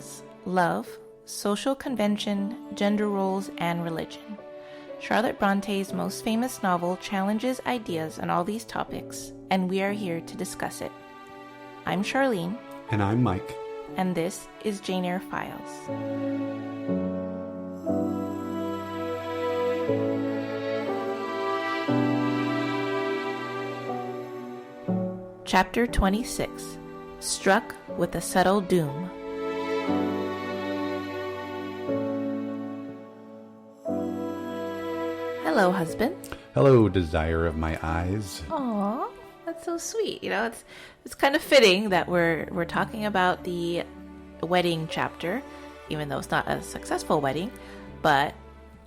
romance, love, social convention, gender roles, and religion. Charlotte Bronte's most famous novel challenges ideas on all these topics, and we are here to discuss it. I'm Charlene. And I'm Mike. And this is Jane Eyre Files. Chapter 26. Struck with a Subtle Doom. Hello, husband. Hello, desire of my eyes. Aw, that's so sweet. You know, it's kind of fitting that we're talking about the wedding chapter, even though it's not a successful wedding. But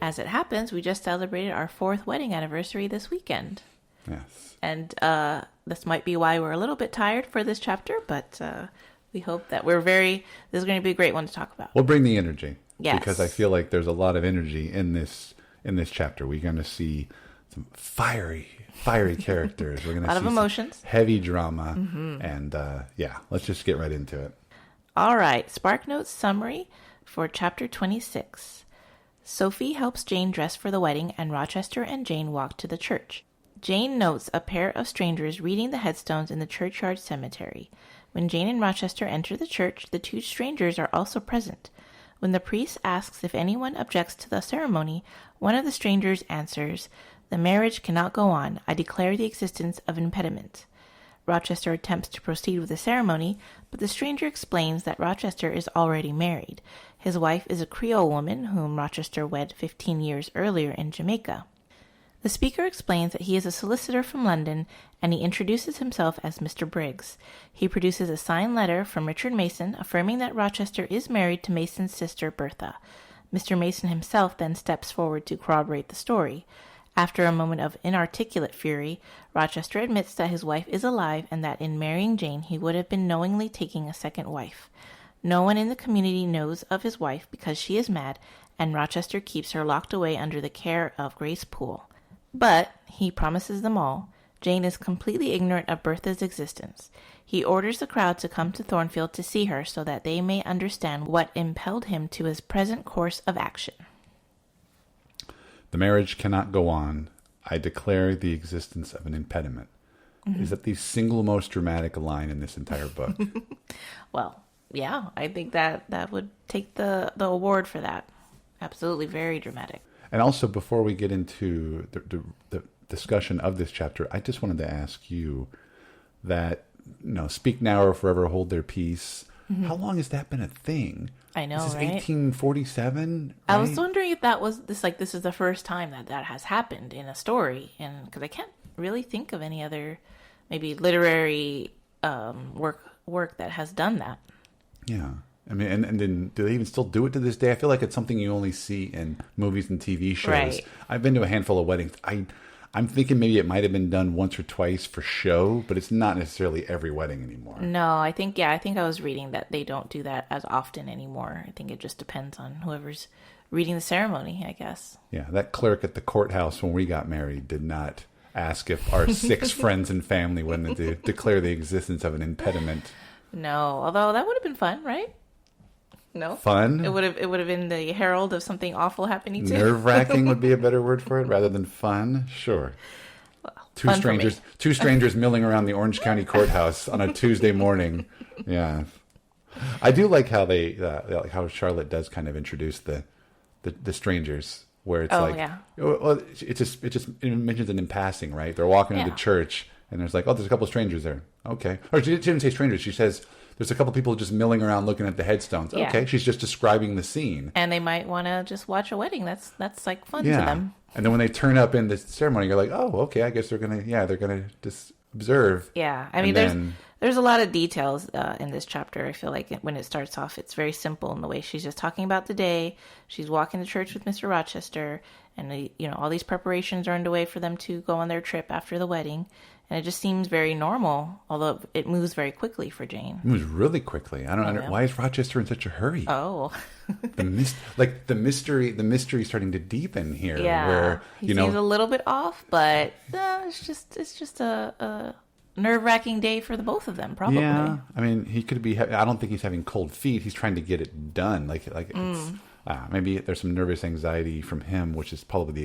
as it happens, we just celebrated our 4th wedding anniversary this weekend. Yes. And this might be why we're a little bit tired for this chapter, but we hope that this is going to be a great one to talk about. We'll bring the energy. Yes. Because I feel like there's a lot of energy in this chapter. We're going to see some fiery characters. We're going to see a lot of emotions, heavy drama, and let's just get right into it. All right, SparkNotes summary for chapter 26. Sophie helps Jane dress for the wedding, and Rochester and Jane walk to the church. Jane notes a pair of strangers reading the headstones in the churchyard cemetery. When Jane and Rochester enter the church, the 2 strangers are also present. When the priest asks if anyone objects to the ceremony, one of the strangers answers, "The marriage cannot go on. I declare the existence of an impediment." Rochester attempts to proceed with the ceremony, but the stranger explains that Rochester is already married. His wife is a Creole woman whom Rochester wed 15 years earlier in Jamaica. The speaker explains that he is a solicitor from London, and he introduces himself as Mr. Briggs. He produces a signed letter from Richard Mason affirming that Rochester is married to Mason's sister, Bertha. Mr. Mason himself then steps forward to corroborate the story. After a moment of inarticulate fury, Rochester admits that his wife is alive and that in marrying Jane he would have been knowingly taking a second wife. No one in the community knows of his wife because she is mad, and Rochester keeps her locked away under the care of Grace Poole. But, he promises them all, Jane is completely ignorant of Bertha's existence. He orders the crowd to come to Thornfield to see her so that they may understand what impelled him to his present course of action. The marriage cannot go on. I declare the existence of an impediment. Is that the single most dramatic line in this entire book? Well, yeah, I think that would take the award for that. Absolutely, very dramatic. And also, before we get into the discussion of this chapter, I just wanted to ask you that, speak now or forever hold their peace. Mm-hmm. How long has that been a thing? I know, this is right? 1847. Right? I was wondering if that was this is the first time that has happened in a story, and because I can't really think of any other maybe literary work that has done that. Yeah. I mean, and then do they even still do it to this day? I feel like it's something you only see in movies and TV shows. Right. I've been to a handful of weddings. I'm thinking maybe it might have been done once or twice for show, but it's not necessarily every wedding anymore. No, I think I was reading that they don't do that as often anymore. I think it just depends on whoever's reading the ceremony, I guess. Yeah, that clerk at the courthouse when we got married did not ask if our 6 friends and family wanted to declare the existence of an impediment. No, although that would have been fun, right? No, fun. It would have been the herald of something awful happening to. Nerve-wracking would be a better word for it rather than fun. Sure. Well, two strangers milling around the Orange County courthouse on a Tuesday morning. Yeah, I do like how how Charlotte does kind of introduce the strangers, where it's it mentions it in passing, right? They're walking into church and there's there's a couple of strangers there. Okay, or she didn't say strangers. She says, there's a couple people just milling around looking at the headstones. Yeah. Okay, she's just describing the scene. And they might want to just watch a wedding. That's fun to them. And then when they turn up in the ceremony, you're like, oh, okay, I guess they're gonna just observe. Yeah, I mean, there's a lot of details in this chapter. I feel like when it starts off, it's very simple in the way she's just talking about the day. She's walking to church with Mr. Rochester, and all these preparations are underway for them to go on their trip after the wedding. And it just seems very normal, although it moves very quickly for Jane. It moves really quickly. I don't know. Why is Rochester in such a hurry? Oh. the mystery starting to deepen here. Yeah. Where, he seems a little bit off, but it's just a nerve-wracking day for the both of them, probably. Yeah, I mean, he could be. I don't think he's having cold feet. He's trying to get it done. It's, maybe there's some nervous anxiety from him, which is probably the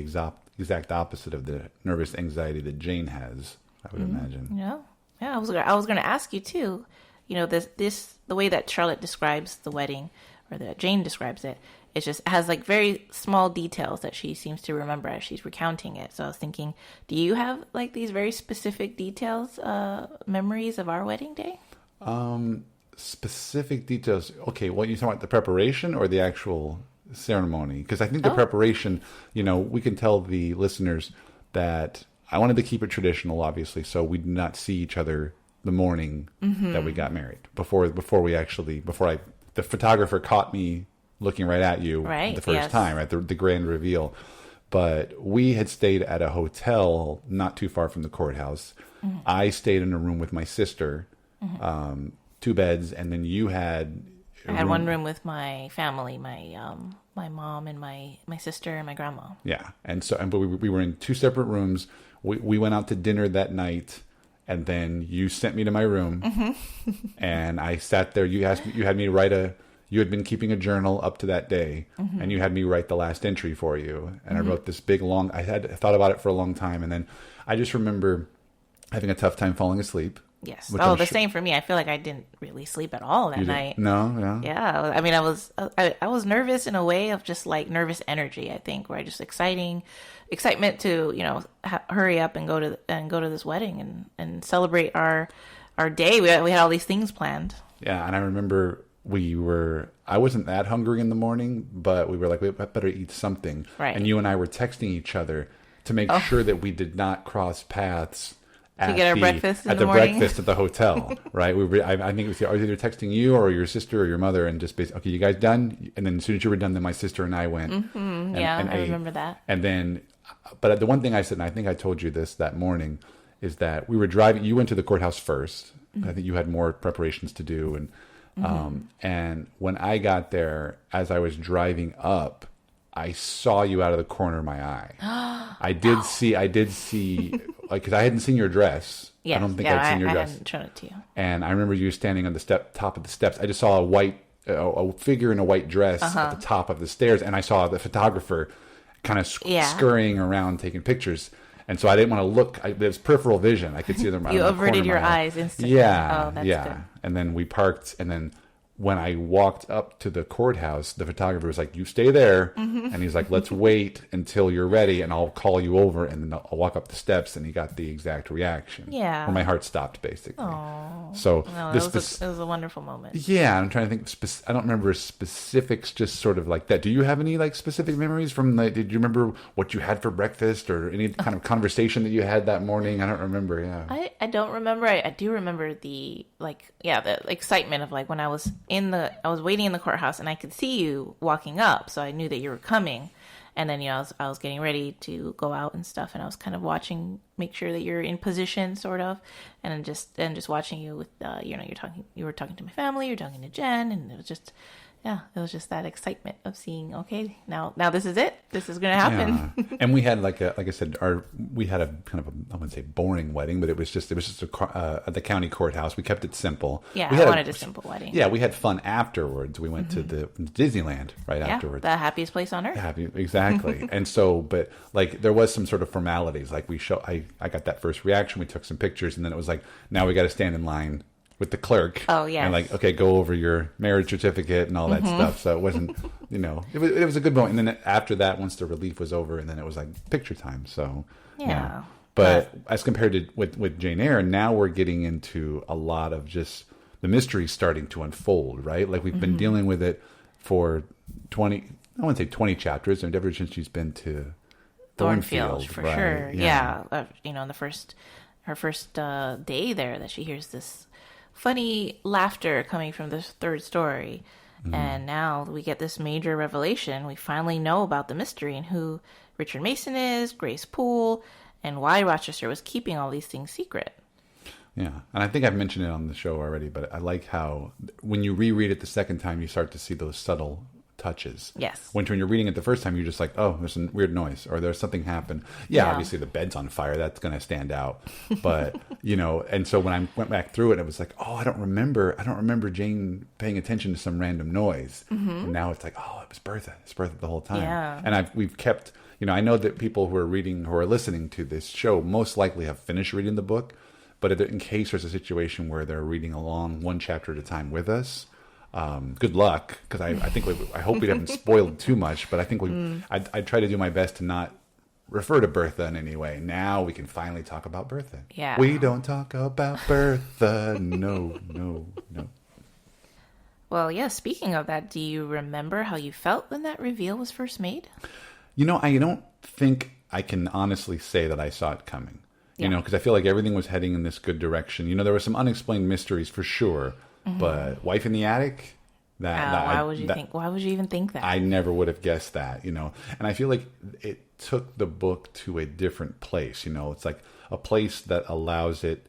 exact opposite of the nervous anxiety that Jane has. I would imagine. Yeah. I was going to ask you too. You know, the way that Charlotte describes the wedding, or that Jane describes it, it just has like very small details that she seems to remember as she's recounting it. So I was thinking, do you have like these very specific details, memories of our wedding day? Specific details. Okay, well, you talking about the preparation or the actual ceremony? Because I think the preparation, we can tell the listeners that I wanted to keep it traditional, obviously, so we did not see each other the morning that we got married. Before the photographer caught me looking right at you the first time, right? The grand reveal. But we had stayed at a hotel not too far from the courthouse. I stayed in a room with my sister, 2 beds, and then you had... I had one room with my family, my mom and my sister and my grandma. Yeah, but we were in 2 separate rooms. We went out to dinner that night, and then you sent me to my room, and I sat there. You had me write you had been keeping a journal up to that day, and you had me write the last entry for you. And I wrote this big, long... I thought about it for a long time, and then I just remember having a tough time falling asleep. Yes. The same for me. I feel like I didn't really sleep at all that night. No, yeah. Yeah. I mean, I was nervous in a way of just like nervous energy, I think, where I just excitement to, hurry up and go to this wedding and celebrate our day. We had all these things planned. Yeah. And I remember I wasn't that hungry in the morning, but we were like, we better eat something. Right. And you and I were texting each other to make sure that we did not cross paths to get our breakfast in the morning? Breakfast at the hotel, right? I think it was either texting you or your sister or your mother, and just basically, okay, you guys done? And then as soon as you were done, then my sister and I went. I remember that. And then, but the one thing I said, and I think I told you this that morning, is that we were driving. You went to the courthouse first. I think you had more preparations to do, and when I got there, as I was driving up, I saw you out of the corner of my eye. I did see, like, because I hadn't seen your dress. Yes, I don't think I'd seen your dress. I hadn't shown it to you. And I remember you standing on the top of the steps. I just saw a figure in a white dress at the top of the stairs, and I saw the photographer kind of scurrying around taking pictures. And so I didn't want to look. There's peripheral vision. I could see them. You averted your eyes instantly. Yeah, that's yeah. good. And then we parked, and then when I walked up to the courthouse, the photographer was like, "You stay there," and he's like, "Let's wait until you're ready, and I'll call you over." And then I'll walk up the steps, and he got the exact reaction. Yeah, where my heart stopped, basically. Aww. So it was a wonderful moment. Yeah, I'm trying to think. I don't remember specifics, just sort of like that. Do you have any like specific memories from? Did you remember what you had for breakfast, or any kind of conversation that you had that morning? I don't remember. Yeah, I don't remember. I do remember the excitement of like when I was waiting in the courthouse and I could see you walking up, so I knew that you were coming. And then I was getting ready to go out and stuff, and I was kind of watching, make sure that you're in position, sort of, and just watching you with you were talking to my family, you're talking to Jen, and it was just. Yeah, it was just that excitement of seeing. Okay, now this is it. This is going to happen. Yeah. And we had like I said, we had a kind of I wouldn't say boring wedding, but it was just at the county courthouse. We kept it simple. Yeah, I wanted a simple wedding. Yeah, we had fun afterwards. We went to the Disneyland afterwards. The happiest place on earth. Exactly. And so, but like there was some sort of formalities. Like I got that first reaction. We took some pictures, and then it was like, now we got to stand in line with the clerk. Oh, yeah. And like, okay, go over your marriage certificate and all that stuff. So it wasn't, it was a good moment. And then after that, once the relief was over, and then it was like picture time. So, yeah. But as compared to with Jane Eyre, now we're getting into a lot of just the mystery starting to unfold, right? Like we've been dealing with it for 20, I wouldn't say 20 chapters, and ever since she's been to Thornfield, for right? sure. Yeah. Her first day there, that she hears this funny laughter coming from the third story. And now we get this major revelation. We finally know about the mystery and who Richard Mason is, Grace Poole, and why Rochester was keeping all these things secret. Yeah, and I think I've mentioned it on the show already, but I like how when you reread it the second time, you start to see those subtle touches. Yes. When you're reading it the first time, you're just like, oh, there's a weird noise or there's something happened. Yeah, obviously the bed's on fire. That's going to stand out. But, and so when I went back through it, it was like, oh, I don't remember Jane paying attention to some random noise. And now it's like, oh, it was Bertha. It's Bertha the whole time. Yeah. And we've kept, I know that people who are listening to this show most likely have finished reading the book. But in case there's a situation where they're reading along one chapter at a time with us, good luck, because I hope we haven't spoiled too much. But I think I try to do my best to not refer to Bertha in any way. Now we can finally talk about Bertha. Yeah. We don't talk about Bertha. No. Well, yeah, speaking of that, do you remember how you felt when that reveal was first made? I don't think I can honestly say that I saw it coming. Because I feel like everything was heading in this good direction. There were some unexplained mysteries for sure, but wife in the attic. Why would you even think that? I never would have guessed that. And I feel like it took the book to a different place. It's like a place that allows it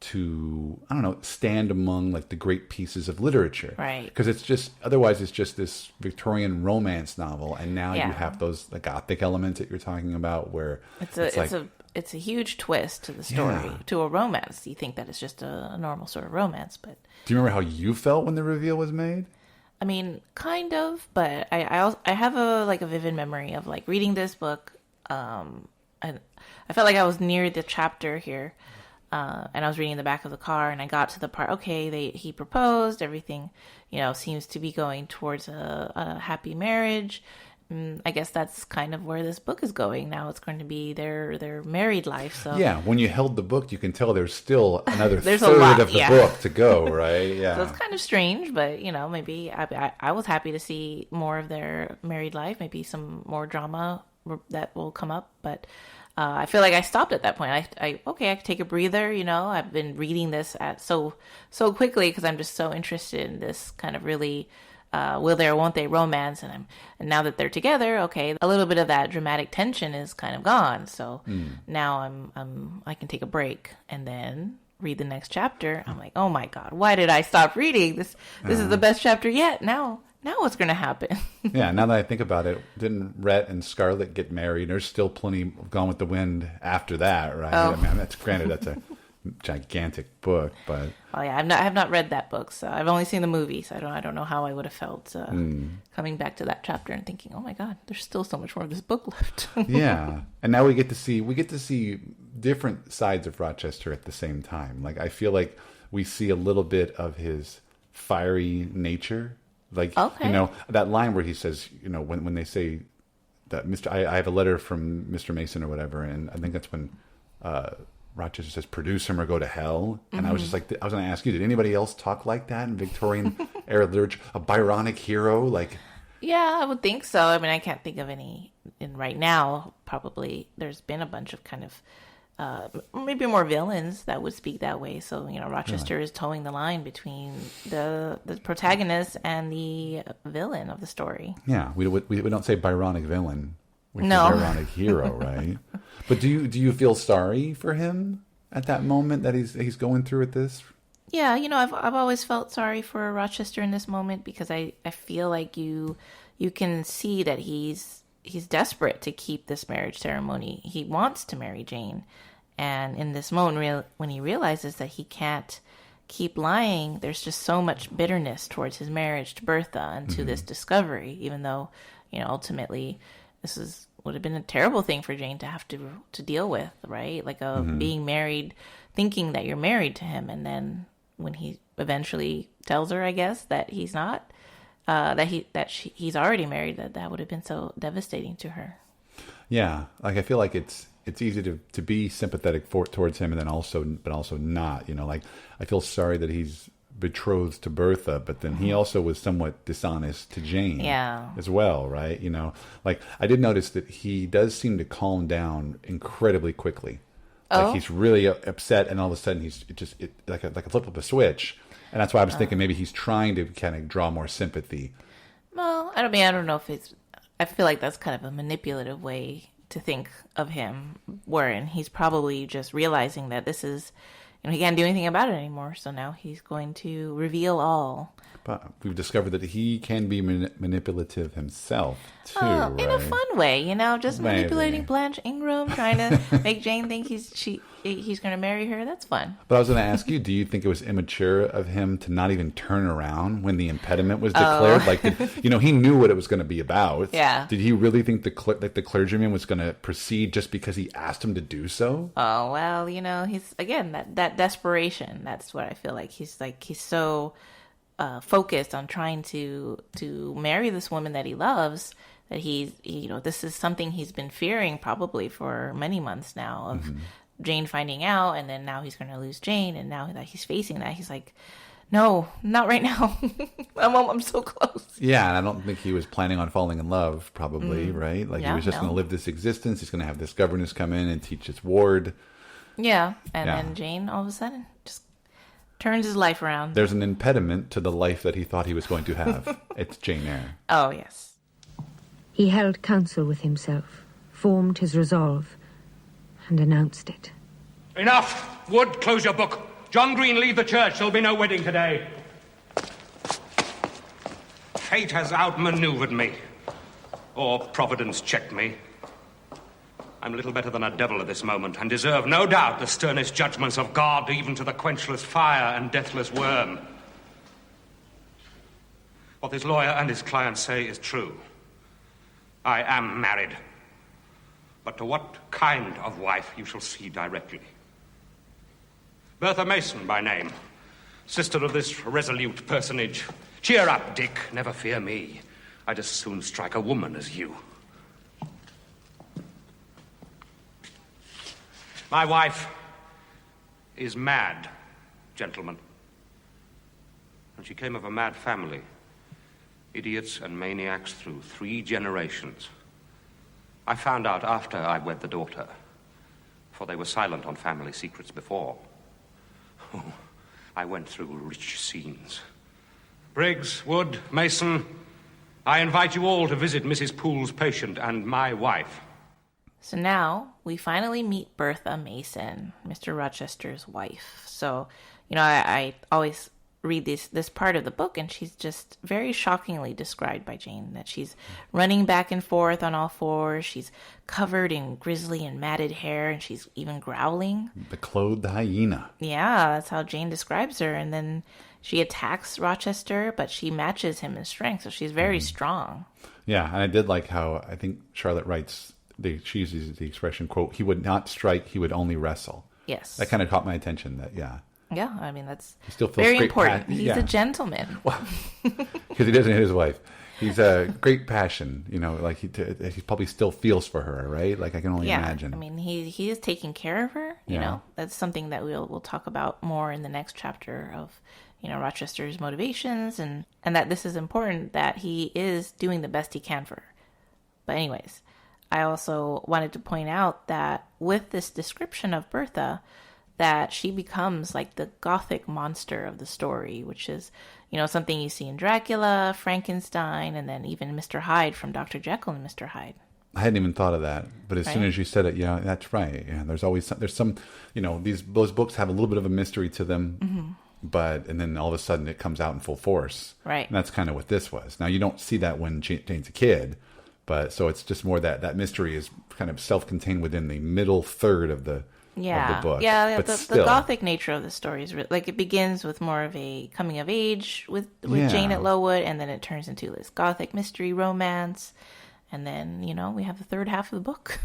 to, I don't know, stand among like the great pieces of literature. Right. Because otherwise it's just this Victorian romance novel, and now you have the Gothic elements that you're talking about, where it's a huge twist to the story, to a romance. You think that it's just a normal sort of romance, but... Do you remember how you felt when the reveal was made? I mean, kind of, but I have a vivid memory of like reading this book. And I felt like I was near the chapter here, and I was reading in the back of the car, and I got to the part, he proposed, everything, seems to be going towards a happy marriage. I guess that's kind of where this book is going. Now it's going to be their married life. So yeah, when you held the book, you can tell there's still another third of the book to go, right? Yeah. So it's kind of strange, but maybe I was happy to see more of their married life. Maybe some more drama that will come up, but I feel like I stopped at that point. I can take a breather. I've been reading this so quickly because I'm just so interested in this kind of really. Will they or won't they romance, and now that they're together, a little bit of that dramatic tension is kind of gone. So now I can take a break and then read the next chapter. I'm like, oh my God, why did I stop reading? This is the best chapter yet. Now what's going to happen? Yeah, now that I think about it, didn't Rhett and Scarlett get married? There's still plenty of Gone with the Wind after that, right? Oh. I mean, that's a gigantic book, but I have not read that book, so I've only seen the movie, so I don't know how I would have felt coming back to that chapter and thinking, oh my God, there's still so much more of this book left. Yeah, and now we get to see different sides of Rochester at the same time. Like I feel like we see a little bit of his fiery nature, like that line where he says, when they say that I have a letter from Mr. Mason or whatever, and I think that's when Rochester says, produce him or go to hell. And I was just like, I was going to ask you, did anybody else talk like that in Victorian era literature? A Byronic hero? Like, yeah, I would think so. I mean, I can't think of any right now. Probably there's been a bunch of kind of maybe more villains that would speak that way. So, Rochester is towing the line between the protagonist and the villain of the story. Yeah, we don't say Byronic villain. We say no. Byronic hero, right? But do you feel sorry for him at that moment that he's going through with this? Yeah, I've always felt sorry for Rochester in this moment because I feel like you can see that he's desperate to keep this marriage ceremony. He wants to marry Jane, and in this moment, when he realizes that he can't keep lying, there's just so much bitterness towards his marriage to Bertha and to this discovery. Even though, ultimately, this would have been a terrible thing for Jane to have to deal with, right? Like being married, thinking that you're married to him, and then when he eventually tells her, I guess, that he's not, he's already married, that would have been so devastating to her. Yeah, like I feel like it's easy to be sympathetic towards him, and then also not. Like I feel sorry that he's betrothed to Bertha, but then he also was somewhat dishonest to Jane as well, right? Like I did notice that he does seem to calm down incredibly quickly. Like he's really upset, and all of a sudden he's like a flip of a switch, and that's why I was thinking maybe he's trying to kind of draw more sympathy. Well, I don't know if I feel like that's kind of a manipulative way to think of him, wherein he's probably just realizing that this is he can't do anything about it anymore. So now he's going to reveal all. But we've discovered that he can be manipulative himself, too, in right? a fun way, just manipulating Blanche Ingram, trying to make Jane think he's going to marry her. That's fun. But I was going to ask you, do you think it was immature of him to not even turn around when the impediment was declared? Like, he knew what it was going to be about. Yeah. Did he really think the clergyman was going to proceed just because he asked him to do so? Oh, well, he's, again, that desperation. That's what I feel like. He's so focused on trying to marry this woman that he loves, that he's, this is something he's been fearing probably for many months now of Jane finding out, and then now he's going to lose Jane, and now that he's facing that, he's like, no, not right now. I'm so close. Yeah, and I don't think he was planning on falling in love, probably, right? Like, he was just going to live this existence. He's going to have this governess come in and teach his ward. Yeah, and then Jane, all of a sudden, just turns his life around. There's an impediment to the life that he thought he was going to have. It's Jane Eyre. Oh, yes. He held counsel with himself, formed his resolve, and announced it. Enough! Wood, close your book. John Green, leave the church. There'll be no wedding today. Fate has outmaneuvered me. Or Providence checked me. I'm little better than a devil at this moment, and deserve, no doubt, the sternest judgments of God, even to the quenchless fire and deathless worm. What this lawyer and his client say is true. I am married. But to what kind of wife you shall see directly. Bertha Mason by name, sister of this resolute personage. Cheer up, Dick, never fear me. I'd as soon strike a woman as you. My wife is mad, gentlemen. And she came of a mad family. Idiots and maniacs through 3 generations. I found out after I wed the daughter, for they were silent on family secrets before. Oh, I went through rich scenes. Briggs, Wood, Mason, I invite you all to visit Mrs. Poole's patient and my wife. So now we finally meet Bertha Mason, Mr. Rochester's wife. So, I always read this part of the book, and she's just very shockingly described by Jane, that she's running back and forth on all fours. She's covered in grizzly and matted hair, and she's even growling. The clothed hyena. Yeah, that's how Jane describes her. And then she attacks Rochester, but she matches him in strength, so she's very strong. Yeah, and I did like how, I think Charlotte writes, she uses the expression, quote, he would not strike, he would only wrestle. Yes. That kind of caught my attention, that, Yeah, I mean, that's still very important. He's a gentleman. Well, because he doesn't hit his wife. He's a great passion, like he probably still feels for her, right? Like, I can only imagine. I mean, he is taking care of her, you know. That's something that we'll talk about more in the next chapter of, Rochester's motivations, and that this is important, that he is doing the best he can for her. But anyways, I also wanted to point out that with this description of Bertha, that she becomes like the Gothic monster of the story, which is, something you see in Dracula, Frankenstein, and then even Mr. Hyde from Dr. Jekyll and Mr. Hyde. I hadn't even thought of that, but as soon as you said it, that's right. Yeah, there's some, those books have a little bit of a mystery to them, and then all of a sudden it comes out in full force. Right. And that's kind of what this was. Now, you don't see that when Jane's a kid, but so it's just more that mystery is kind of self-contained within the middle third of the book. Yeah, but the Gothic nature of the story is like, it begins with more of a coming of age with Jane at Lowood, and then it turns into this Gothic mystery romance, and then we have the third half of the book.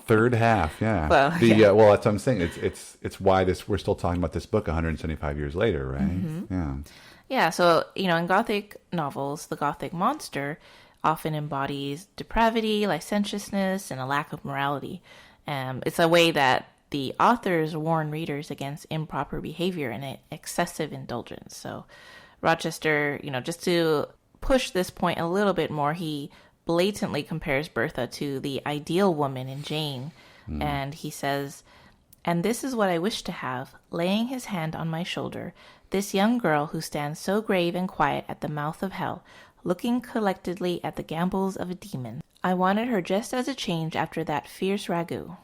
Third half, yeah. Well, that's what I'm saying. It's why we're still talking about this book 175 years later, right? Mm-hmm. Yeah. So in Gothic novels, the Gothic monster often embodies depravity, licentiousness, and a lack of morality. It's a way that the authors warn readers against improper behavior and excessive indulgence. So Rochester, just to push this point a little bit more, he blatantly compares Bertha to the ideal woman in Jane. And he says, "And this is what I wish to have, laying his hand on my shoulder, this young girl who stands so grave and quiet at the mouth of hell, looking collectedly at the gambols of a demon. I wanted her just as a change after that fierce ragout."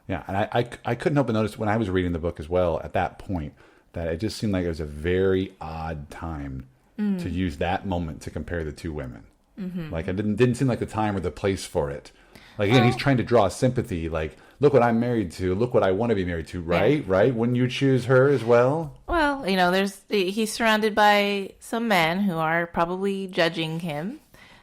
Yeah, and I couldn't help but notice when I was reading the book as well at that point that it just seemed like it was a very odd time to use that moment to compare the two women. Mm-hmm. Like it didn't seem like the time or the place for it. Like again, he's trying to draw sympathy. Like, look what I'm married to. Look what I want to be married to. Right, yeah. Right. Wouldn't you choose her as well? Well, he's surrounded by some men who are probably judging him.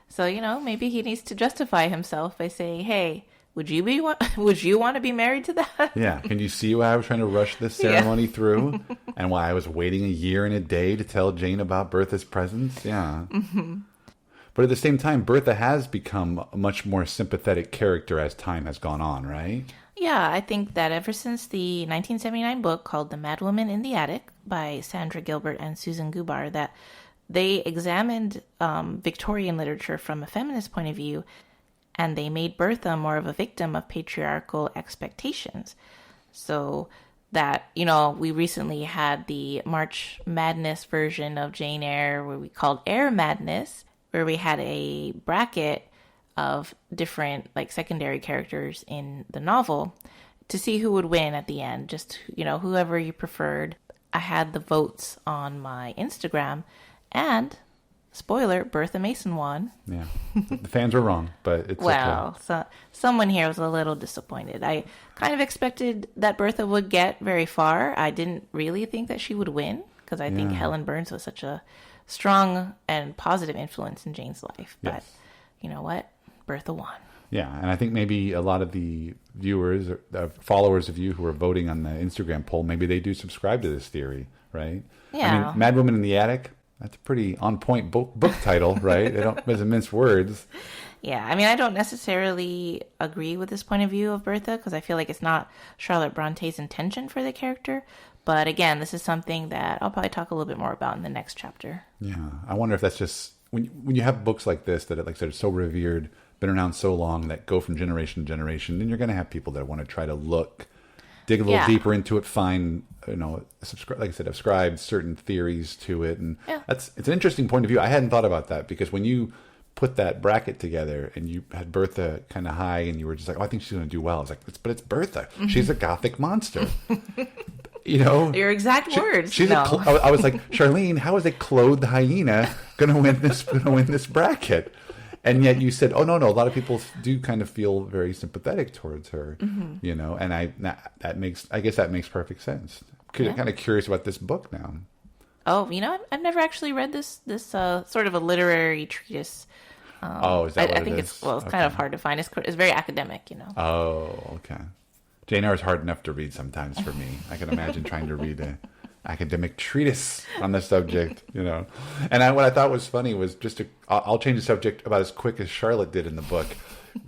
So maybe he needs to justify himself by saying, "Hey, would you want to be married to that?" Yeah. Can you see why I was trying to rush this ceremony through, and why I was waiting a year and a day to tell Jane about Bertha's presence? Yeah. Mm-hmm. But at the same time, Bertha has become a much more sympathetic character as time has gone on, right? Yeah, I think that ever since the 1979 book called The Madwoman in the Attic by Sandra Gilbert and Susan Gubar, that they examined Victorian literature from a feminist point of view, and they made Bertha more of a victim of patriarchal expectations. So that, we recently had the March Madness version of Jane Eyre, where we called Eyre Madness, where we had a bracket of different secondary characters in the novel to see who would win at the end. Just, whoever you preferred. I had the votes on my Instagram, and spoiler, Bertha Mason won. Yeah, the fans were wrong, but it's well, okay. So someone here was a little disappointed. I kind of expected that Bertha would get very far. I didn't really think that she would win, because I think Helen Burns was such a strong and positive influence in Jane's life. But you know what? Bertha won. Yeah, and I think maybe a lot of the viewers or followers of you who are voting on the Instagram poll, maybe they do subscribe to this theory, right? Yeah. I mean, Madwoman in the Attic, that's a pretty on-point book title, right? It doesn't mince words. Yeah, I mean, I don't necessarily agree with this point of view of Bertha, because I feel like it's not Charlotte Bronte's intention for the character. But again, this is something that I'll probably talk a little bit more about in the next chapter. Yeah, I wonder if that's just when you have books like this that, like I said, are so revered, been around so long, that go from generation to generation, then you're going to have people that want to try to dig a little deeper into it, find, ascribe certain theories to it, and it's an interesting point of view. I hadn't thought about that, because when you put that bracket together and you had Bertha kind of high, and you were just like, "Oh, I think she's going to do well." I was like, "But it's Bertha. Mm-hmm. She's a Gothic monster." Your exact words. I was like, Charlene, how is a clothed hyena going to win this bracket? And yet you said, oh, no, a lot of people do kind of feel very sympathetic towards her, and I guess that makes perfect sense. I'm kind of curious about this book now. Oh, I've never actually read this sort of a literary treatise. Is that what I think it's kind of hard to find. It's very academic, Oh, okay. Jane Eyre is hard enough to read sometimes for me. I can imagine trying to read an academic treatise on the subject, And what I thought was funny was I'll change the subject about as quick as Charlotte did in the book.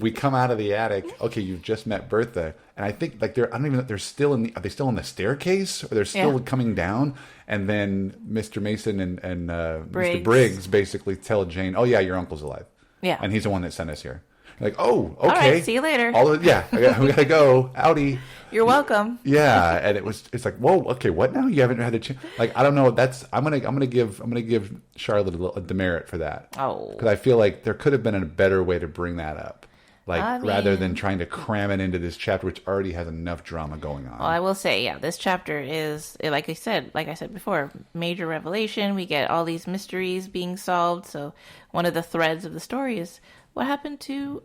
We come out of the attic. Okay, you've just met Bertha, and I think I don't even know, they're still are they still on the staircase, or they're still coming down? And then Mr. Mason and Mr. Briggs basically tell Jane, "Oh yeah, your uncle's alive. Yeah, and he's the one that sent us here." Like, oh, okay. All right, see you later. We gotta go. Howdy. You're welcome. Yeah, and it's like, whoa, okay, what now? You haven't had a chance. Like, I don't know. I'm gonna give Charlotte a demerit for that. Oh, because I feel like there could have been a better way to bring that up, rather than trying to cram it into this chapter, which already has enough drama going on. Well, I will say, this chapter is, like I said before, major revelation. We get all these mysteries being solved. So one of the threads of the story is what happened to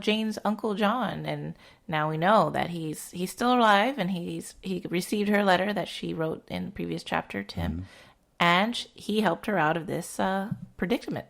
Jane's Uncle John, and now we know that he's still alive, and he received her letter that she wrote in the previous chapter to him, and he helped her out of this predicament.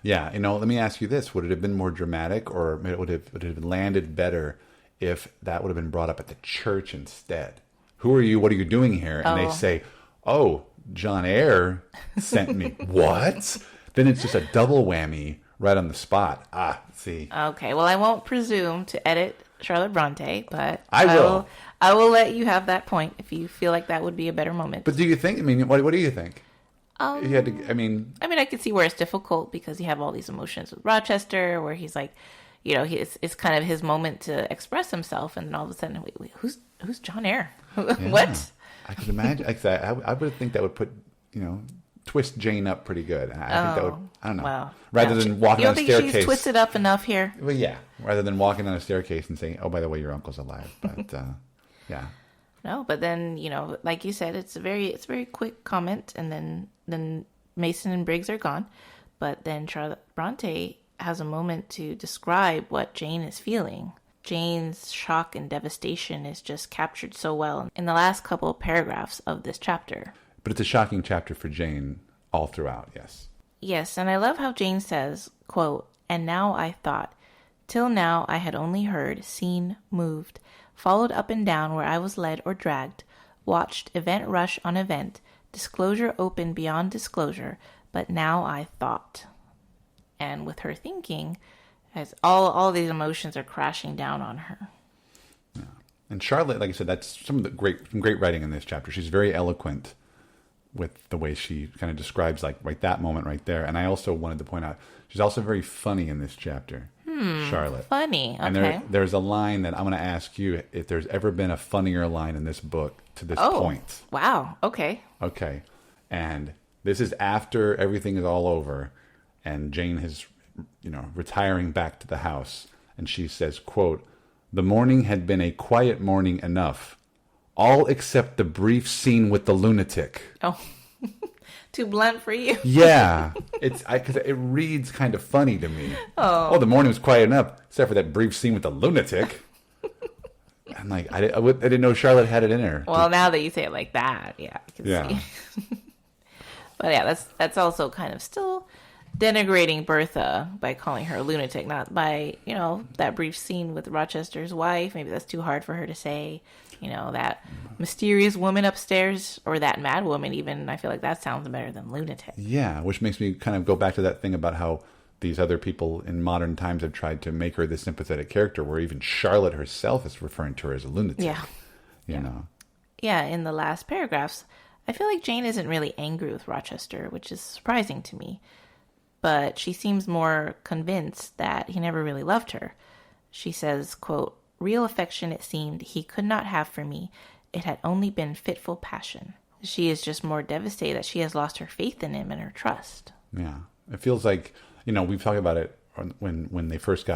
Yeah, let me ask you this: would it have been more dramatic, or would it have landed better if that would have been brought up at the church instead? Who are you? What are you doing here? And they say, "Oh, John Eyre sent me." What? Then it's just a double whammy. Right on the spot. See. Okay, well, I won't presume to edit Charlotte Bronte, but I will. I will let you have that point if you feel like that would be a better moment. But do you think? I mean, what do you think? You had to. I mean, I could see where it's difficult because you have all these emotions with Rochester, where he's like, it's kind of his moment to express himself, and then all of a sudden, wait, who's John Eyre? What? I could imagine. I would think that would put twist Jane up pretty good. I think that would, I don't know. Well, rather than walking down a staircase. You don't think she's twisted up enough here? Well, yeah. Rather than walking down a staircase and saying, "Oh, by the way, your uncle's alive." But yeah. No, but then, like you said, it's a very quick comment, and then Mason and Briggs are gone. But then Charlotte Bronte has a moment to describe what Jane is feeling. Jane's shock and devastation is just captured so well in the last couple of paragraphs of this chapter. But it's a shocking chapter for Jane all throughout, yes. Yes, and I love how Jane says, quote, "And now I thought, till now I had only heard, seen, moved, followed up and down where I was led or dragged, watched event rush on event, disclosure open beyond disclosure, but now I thought." And with her thinking, as all these emotions are crashing down on her. Yeah. And Charlotte, like I said, that's some great writing in this chapter. She's very eloquent with the way she kind of describes like right that moment right there. And I also wanted to point out, she's also very funny in this chapter. Charlotte. Funny. Okay. And there's a line that I'm going to ask you if there's ever been a funnier line in this book to this point. Wow. Okay. Okay. And this is after everything is all over and Jane is, retiring back to the house. And she says, quote, "The morning had been a quiet morning enough, all except the brief scene with the lunatic." Oh, too blunt for you. Yeah, because it reads kind of funny to me. Oh, the morning was quiet enough, except for that brief scene with the lunatic. I'm like, I didn't know Charlotte had it in her. Well, now that you say it like that, yeah, I can yeah. see. But yeah, that's also kind of still denigrating Bertha by calling her a lunatic, not by, that brief scene with Rochester's wife. Maybe that's too hard for her to say. That mysterious woman upstairs, or that mad woman even, I feel like that sounds better than lunatic. Yeah, which makes me kind of go back to that thing about how these other people in modern times have tried to make her this sympathetic character, where even Charlotte herself is referring to her as a lunatic. Yeah. You know? Yeah, in the last paragraphs, I feel like Jane isn't really angry with Rochester, which is surprising to me. But she seems more convinced that he never really loved her. She says, quote, "Real affection, it seemed, he could not have for me. It had only been fitful passion." She is just more devastated that she has lost her faith in him and her trust. Yeah. It feels like, we've talked about it when they first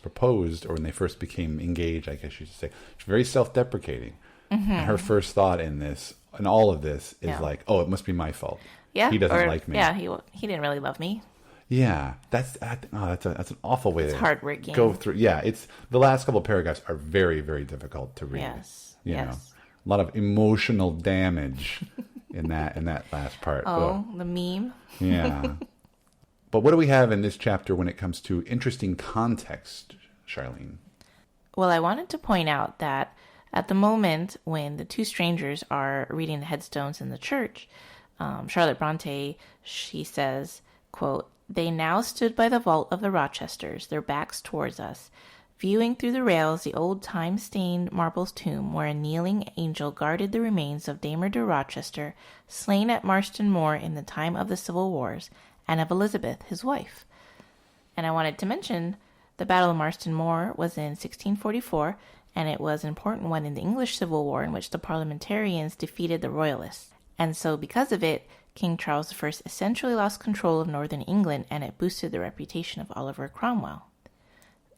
proposed, or when they first became engaged, I guess you should say. She's very self-deprecating. Mm-hmm. And her first thought in this, and all of this, is like, oh, it must be my fault. Yeah. He doesn't like me. Yeah, he didn't really love me. Yeah, that's an awful way to heartbreaking. Go through. Yeah, it's the last couple of paragraphs are very, very difficult to read. Yes, you know, a lot of emotional damage in that last part. Oh, the meme. Yeah. But what do we have in this chapter when it comes to interesting context, Charlene? Well, I wanted to point out that at the moment when the two strangers are reading the headstones in the church, Charlotte Bronte, she says, quote, "They now stood by the vault of the Rochesters, their backs towards us, viewing through the rails the old time-stained marble tomb where a kneeling angel guarded the remains of Damer de Rochester, slain at Marston Moor in the time of the Civil Wars, and of Elizabeth, his wife." And I wanted to mention the Battle of Marston Moor was in 1644, and it was an important one in the English Civil War in which the parliamentarians defeated the royalists. And so because of it, King Charles I essentially lost control of northern England, and it boosted the reputation of Oliver Cromwell.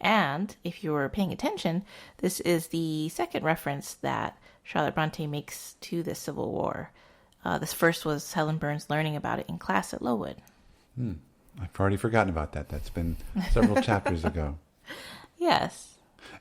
And, if you were paying attention, this is the second reference that Charlotte Bronte makes to the Civil War. This first was Helen Burns learning about it in class at Lowood. I've already forgotten about that. That's been several chapters ago. Yes.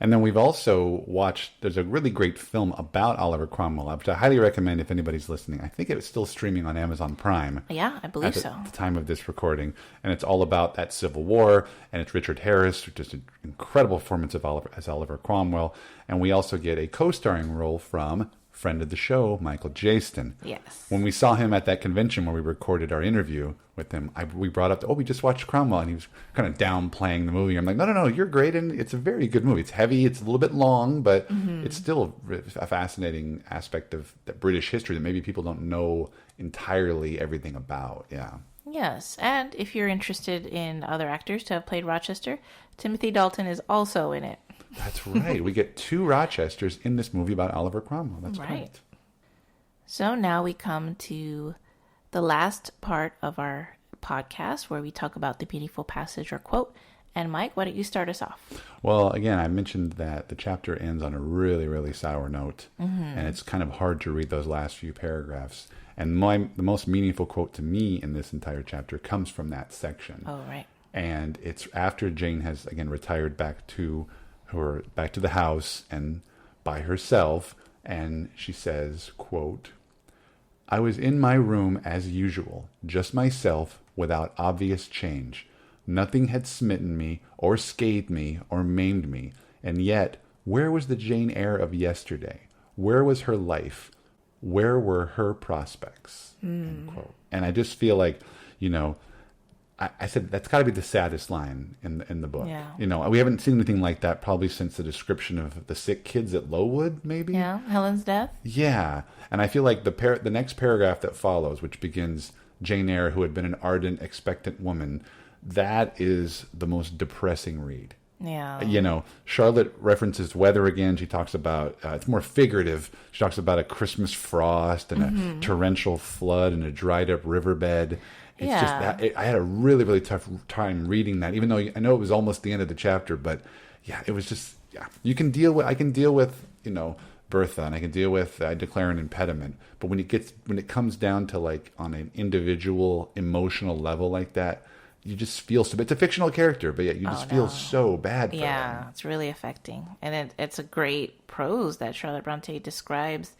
And then we've also watched, there's a really great film about Oliver Cromwell, which I highly recommend if anybody's listening. I think it's still streaming on Amazon Prime. Yeah, I believe so. At the time of this recording. And it's all about that Civil War, and it's Richard Harris, just an incredible performance of Oliver Cromwell. And we also get a co-starring role from friend of the show, Michael Jayston. Yes. When we saw him at that convention where we recorded our interview with him, we brought up, we just watched Cromwell, and he was kind of downplaying the movie. I'm like, no, you're great, and it's a very good movie. It's heavy, it's a little bit long, but it's still a fascinating aspect of that British history that maybe people don't know entirely everything about. Yeah. Yes, and if you're interested in other actors to have played Rochester, Timothy Dalton is also in it. That's right. We get two Rochesters in this movie about Oliver Cromwell. That's right. So now we come to the last part of our podcast where we talk about the meaningful passage or quote. And Mike, why don't you start us off? Well, again, I mentioned that the chapter ends on a really, really sour note, and it's kind of hard to read those last few paragraphs. And the most meaningful quote to me in this entire chapter comes from that section. Oh, right. And it's after Jane has, again, retired back to the house and by herself, and she says, quote, "I was in my room as usual, just myself, without obvious change. Nothing had smitten me, or scathed me, or maimed me. And yet, where was the Jane Eyre of yesterday? Where was her life? Where were her prospects?" End quote. And I just feel like, I said that's got to be the saddest line in the book. Yeah. We haven't seen anything like that probably since the description of the sick kids at Lowood, maybe. Yeah, Helen's death. Yeah, and I feel like the next paragraph that follows, which begins, "Jane Eyre, who had been an ardent, expectant woman," that is the most depressing read. Yeah. Charlotte references weather again. She talks about, it's more figurative. She talks about a Christmas frost and a torrential flood and a dried up riverbed. It's just that I had a really, really tough time reading that, even though I know it was almost the end of the chapter. But yeah, it was just, I can deal with, Bertha, and I can deal with, I declare an impediment. But when it comes down to like on an individual emotional level like that, you just feel so bad. It's a fictional character, but yet you just feel so bad for him. It's really affecting. And it's a great prose that Charlotte Bronte describes.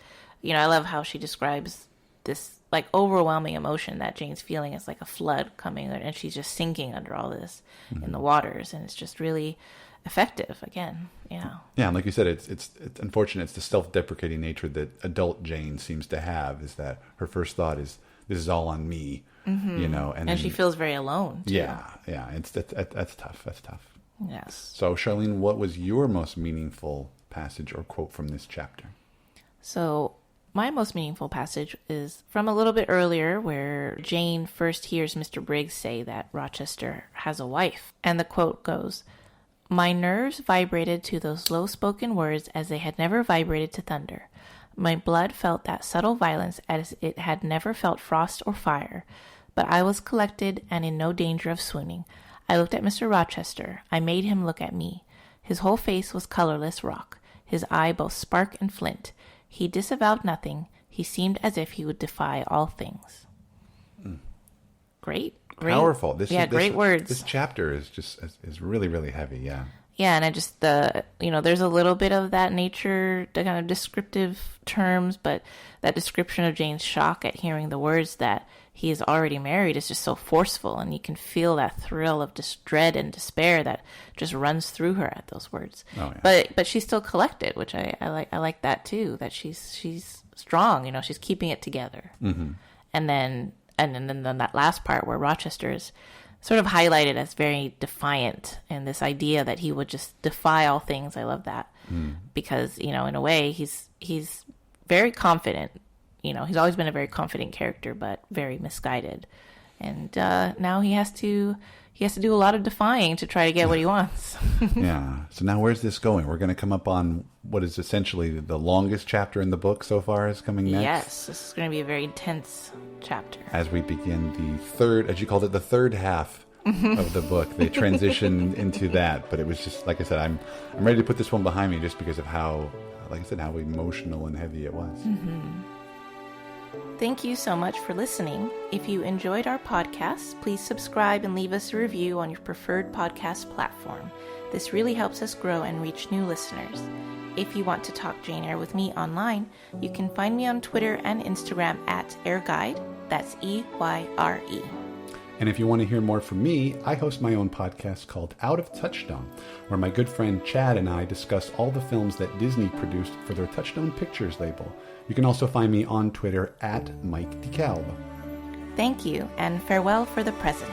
I love how she describes this like overwhelming emotion that Jane's feeling. Is like a flood coming, and she's just sinking under all this in the waters, and it's just really effective again. Yeah, and like you said, it's unfortunate. It's the self-deprecating nature that adult Jane seems to have, is that her first thought is, this is all on me. And she feels very alone too. Yeah, that's tough. That's tough. Yes. So Charlene, what was your most meaningful passage or quote from this chapter? So my most meaningful passage is from a little bit earlier, where Jane first hears Mr. Briggs say that Rochester has a wife. And the quote goes, "My nerves vibrated to those low-spoken words as they had never vibrated to thunder. My blood felt that subtle violence as it had never felt frost or fire. But I was collected and in no danger of swooning. I looked at Mr. Rochester. I made him look at me. His whole face was colorless rock, his eye both spark and flint. He disavowed nothing. He seemed as if he would defy all things." Great. Powerful. Great words. This chapter is really, really heavy. Yeah. Yeah, and I just, there's a little bit of that nature, the kind of descriptive terms, but that description of Jane's shock at hearing the words that he is already married is just so forceful, and you can feel that thrill of just dread and despair that just runs through her at those words. Oh, yeah. But she's still collected, which I like that too, that she's strong, she's keeping it together. Mm-hmm. And then that last part where Rochester is sort of highlighted as very defiant, and this idea that he would just defy all things. I love that because, in a way he's very confident. He's always been a very confident character, but very misguided. And now he has to do a lot of defying to try to get what he wants. Yeah. So now where's this going? We're going to come up on what is essentially the longest chapter in the book so far is coming next. Yes. This is going to be a very intense chapter. As we begin the third, as you called it, the third half of the book. They transition into that. But it was just, like I said, I'm ready to put this one behind me just because of how, like I said, how emotional and heavy it was. Mm-hmm. Thank you so much for listening. If you enjoyed our podcast, please subscribe and leave us a review on your preferred podcast platform. This really helps us grow and reach new listeners. If you want to talk Jane Eyre with me online, you can find me on Twitter and Instagram at AirGuide. That's EYRE. And if you want to hear more from me, I host my own podcast called Out of Touchstone, where my good friend Chad and I discuss all the films that Disney produced for their Touchstone Pictures label. You can also find me on Twitter at Mike DeKalb. Thank you, and farewell for the present.